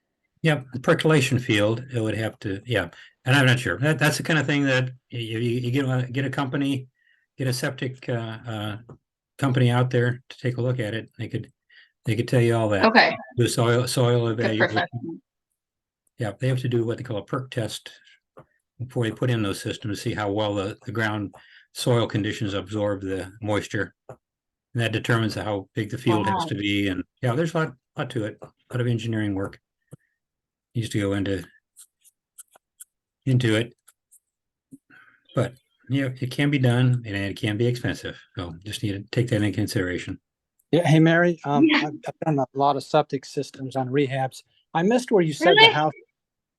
Yeah, the percolation field, it would have to, yeah. And I'm not sure. That's the kind of thing that you get a company, get a septic company out there to take a look at it. They could tell you all that. Okay. The soil evaluation. Professional. Yeah, they have to do what they call a perk test before they put in those systems to see how well the ground soil conditions absorb the moisture. And that determines how big the field has to be. And yeah, there's a lot to it, a lot of engineering work needs to go into it. But yeah, it can be done and it can be expensive. So just need to take that into consideration. Yeah. Hey, Mary, I've done a lot of septic systems on rehabs. I missed where you said the house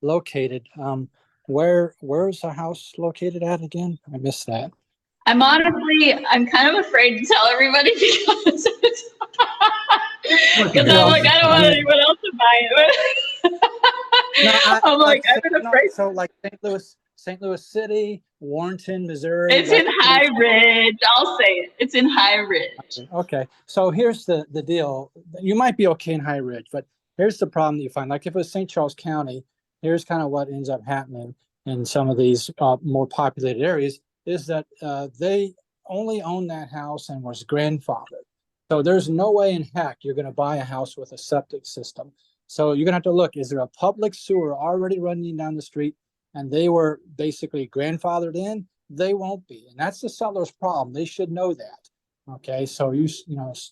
located. Where's the house located at again? I missed that. I'm kind of afraid to tell everybody because I'm like, I don't want anyone else to buy it. I've been afraid. So like St. Louis City, Warrenton, Missouri. It's in High Ridge. I'll say it. It's in High Ridge. Okay. So here's the deal. You might be okay in High Ridge, but here's the problem that you find. Like if it was St. Charles County, here's kind of what ends up happening in some of these more populated areas is that they only own that house and was grandfathered. So there's no way in heck you're going to buy a house with a septic system. So you're going to have to look, is there a public sewer already running down the street and they were basically grandfathered in? They won't be. And that's the seller's problem. They should know that. Okay. So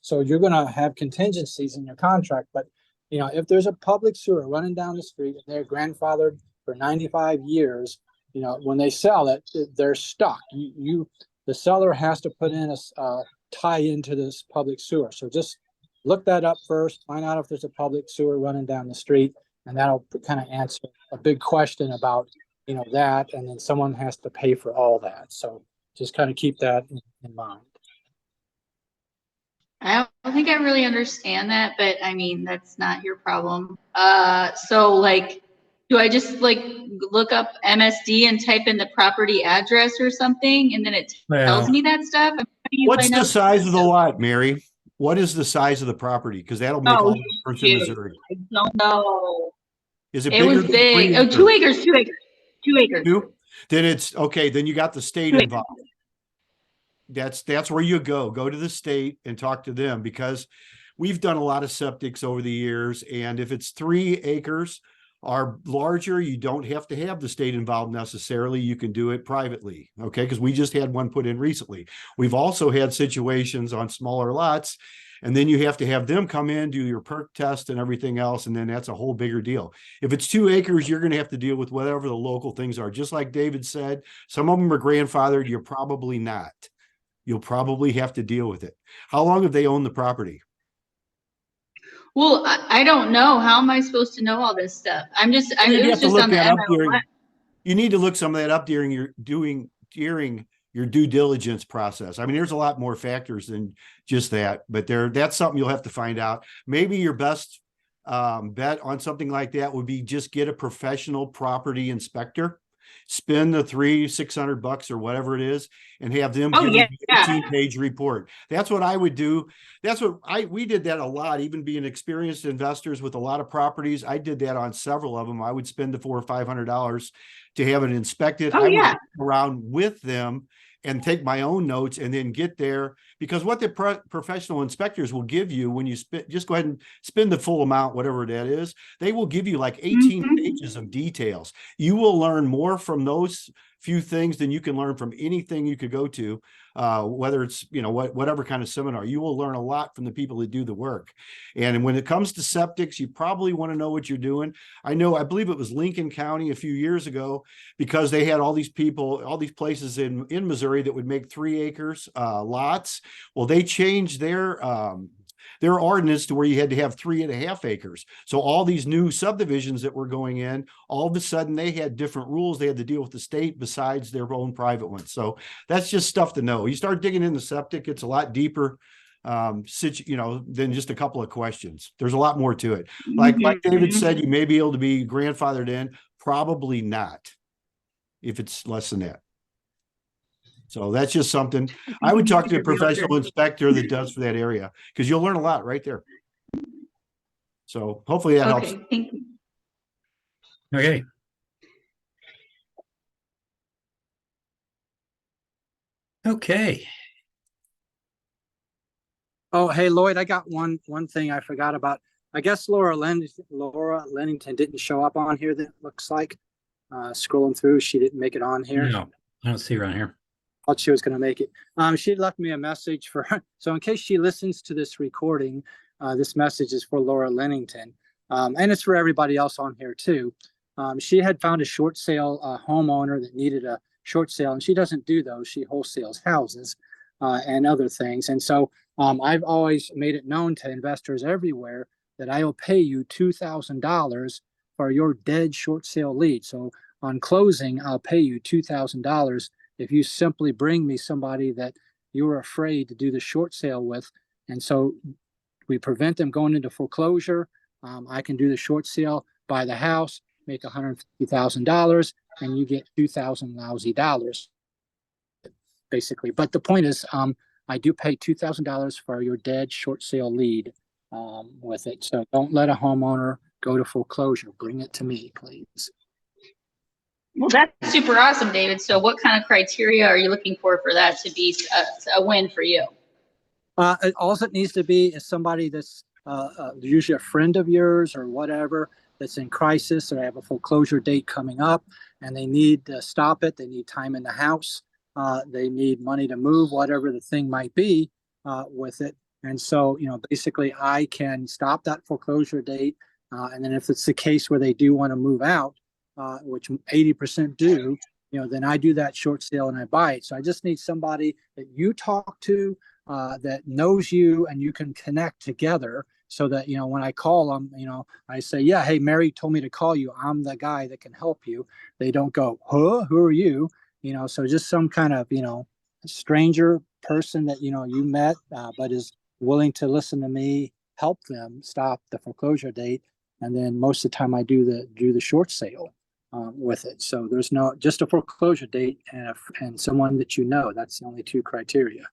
so you're going to have contingencies in your contract, but if there's a public sewer running down the street and they're grandfathered for 95 years, when they sell it, they're stuck. The seller has to put in a tie into this public sewer. So just look that up first, find out if there's a public sewer running down the street, and that'll kind of answer a big question about, that, and then someone has to pay for all that. So just kind of keep that in mind. I don't think I really understand that, but I mean, that's not your problem. So like, do I just like look up MSD and type in the property address or something, and then it tells me that stuff? What's the size of the lot, Mary? What is the size of the property? Because that'll make all the difference in Missouri. I don't know. Is it? It was big. Oh, 2 acres. 2 acres. 2 acres. Then it's okay. Then you got the state involved. That's where you go to the state and talk to them, because we've done a lot of septics over the years. And if it's 3 acres or larger, you don't have to have the state involved necessarily. You can do it privately. Okay. Because we just had one put in recently. We've also had situations on smaller lots, and then you have to have them come in, do your perk test and everything else. And then that's a whole bigger deal. If it's 2 acres, you're going to have to deal with whatever the local things are. Just like David said, some of them are grandfathered. You're probably not. You'll probably have to deal with it. How long have they owned the property? Well, I don't know. How am I supposed to know all this stuff? You need to look some of that up during your due diligence process. I mean, there's a lot more factors than just that, but that's something you'll have to find out. Maybe your best bet on something like that would be just get a professional property inspector, spend the $600 or whatever it is, and have them give you a 18-page report. That's what I would do. We did that a lot, even being experienced investors with a lot of properties. I did that on several of them. I would spend the $400 or $500 to have it inspected. I would go around with them and take my own notes and then get there, because what the professional inspectors will give you when you just go ahead and spend the full amount, whatever that is, they will give you like 18 pages of details. You will learn more from those few things than you can learn from anything you could go to, whether it's, whatever kind of seminar. You will learn a lot from the people that do the work. And when it comes to septics, you probably want to know what you're doing. I believe it was Lincoln County a few years ago, because they had all these places in Missouri that would make 3 acres lots. Well, they changed their ordinance to where you had to have 3.5 acres. So all these new subdivisions that were going in, all of a sudden they had different rules. They had to deal with the state besides their own private ones. So that's just stuff to know. You start digging into septic, it's a lot deeper than just a couple of questions. There's a lot more to it. Like David said, you may be able to be grandfathered in, probably not if it's less than that. So that's just something I would talk to a professional inspector that does for that area, because you'll learn a lot right there. So hopefully that helps. Thank you. Okay. Okay. Oh, hey, Lloyd, I got one thing I forgot about. I guess Laura Lennington didn't show up on here, that looks like. Scrolling through, she didn't make it on here. No, I don't see her on here. Thought she was going to make it. She left me a message for her. So in case she listens to this recording, this message is for Laura Lennington. And it's for everybody else on here too. She had found a short sale homeowner that needed a short sale, and she doesn't do those. She wholesales houses and other things. And so I've always made it known to investors everywhere that I will pay you $2,000 for your dead short sale lead. So on closing, I'll pay you $2,000 if you simply bring me somebody that you're afraid to do the short sale with. And so we prevent them going into foreclosure. I can do the short sale, buy the house, make $150,000, and you get $2,000 lousy dollars, basically. But the point is, I do pay $2,000 for your dead short sale lead with it. So don't let a homeowner go to foreclosure. Bring it to me, please. Well, that's super awesome, David. So what kind of criteria are you looking for that to be a win for you? All it needs to be is somebody that's usually a friend of yours or whatever, that's in crisis, or they have a foreclosure date coming up and they need to stop it. They need time in the house. They need money to move, whatever the thing might be with it. And so, basically I can stop that foreclosure date. And then if it's the case where they do want to move out, which 80% do, then I do that short sale and I buy it. So I just need somebody that you talk to that knows you, and you can connect together so that, when I call them, I say, yeah, hey, Mary told me to call you. I'm the guy that can help you. They don't go, huh, who are you? So just some kind of, stranger person that, you met, but is willing to listen to me, help them stop the foreclosure date. And then most of the time I do the short sale with it. So there's just a foreclosure date and someone that that's the only two criteria.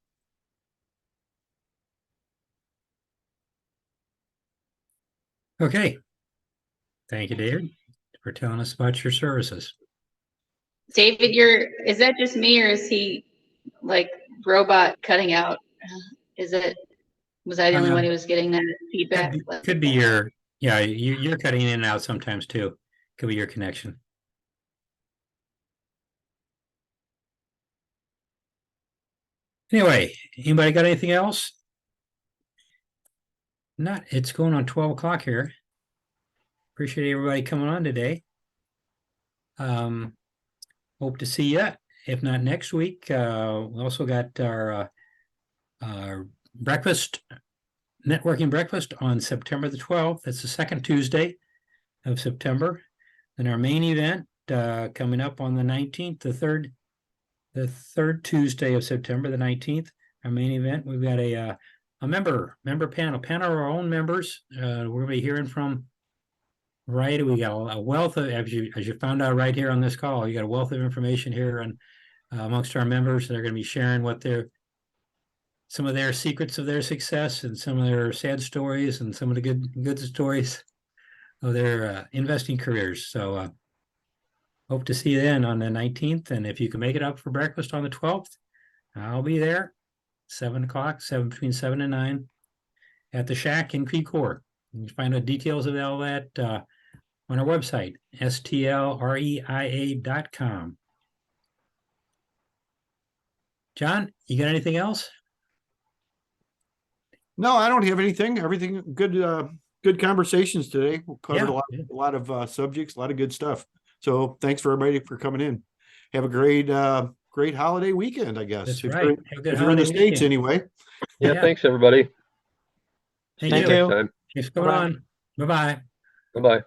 Okay. Thank you, David, for telling us about your services. David, is that just me, or is he like robot cutting out? Was I the only one who was getting that feedback? Could be you're cutting in and out sometimes too. Could be your connection. Anyway, anybody got anything else? Not, it's going on 12 o'clock here. Appreciate everybody coming on today. Hope to see you. If not next week, we also got our networking breakfast on September the 12th. That's the second Tuesday of September. And our main event coming up on the 19th, the third Tuesday of September, the 19th. Our main event, we've got a member panel of our own members. We're going to be hearing from we got a wealth of, as you found out right here on this call, you got a wealth of information here and amongst our members. They're going to be sharing some of their secrets of their success and some of their sad stories and some of the good stories of their investing careers. So hope to see you then on the 19th. And if you can make it up for breakfast on the 12th, I'll be there 7 o'clock, between 7 and 9 at the Shack in Creve Coeur. You can find out details of all that on our website, STLREIA.com. John, you got anything else? No, I don't have anything. Everything good. Good conversations today. We covered a lot of subjects, a lot of good stuff. So thanks for everybody for coming in. Have a great holiday weekend, I guess. That's if right. If you're in the States anyway. Yeah, thanks everybody. Thank you. Next time. Thanks for coming on. Bye-bye. Bye-bye.